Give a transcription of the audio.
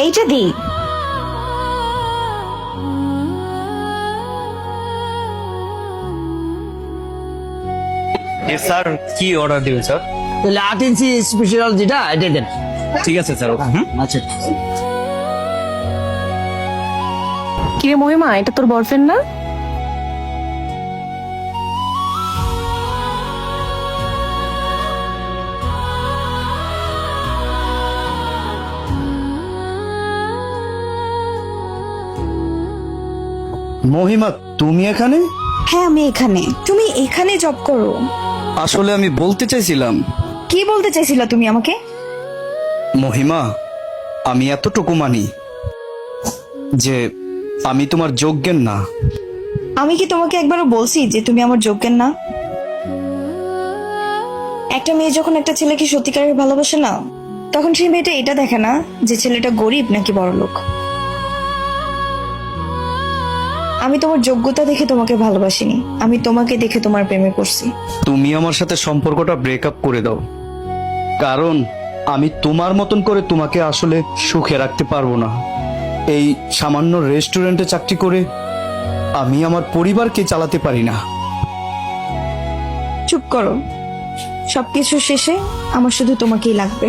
এইটা দি। স্যার কি অর্ডার দিবেন স্যার? তাহলে 8 ইঞ্চি স্পেশাল যেটা এটা দেন। ঠিক আছে স্যার। আচ্ছা কিরে মহিমা, এটা তোর বয়ফ্রেন্ড না? মহিমা, তুমি এখানে? হ্যাঁ আমি এখানে। তুমি এখানে জব করো? আসলে আমি বলতে চাইছিলাম, কি বলতে চাইছিলা তুমি আমাকে? মহিমা, আমি এতটুকু মানি যে আমি তোমার যোগ্যের না। আমি কি তোমাকে একবারও বলছি যে তুমি আমার যোগ্যের না? একটা মেয়ে যখন একটা ছেলেকে সত্যিকারের ভালোবাসে না, তখন সেই মেয়েটা এটা দেখে না যে ছেলেটা গরিব নাকি বড়লোক। আমি তোমার যোগ্যতা দেখে তোমাকে ভালোবাসিনি, আমি তোমাকে দেখে তোমার প্রেমে পড়ছি। তুমি আমার সাথে সম্পর্কটা ব্রেকআপ করে দাও, কারণ আমি তোমার মতন করে তোমাকে আসলে সুখে রাখতে পারবো না। এই সামান্য রেস্টুরেন্টে চাকরি করে আমি আমার পরিবারকে চালাতে পারি না। চুপ করো, সবকিছু শেষে আমার শুধু তোমাকেই লাগবে।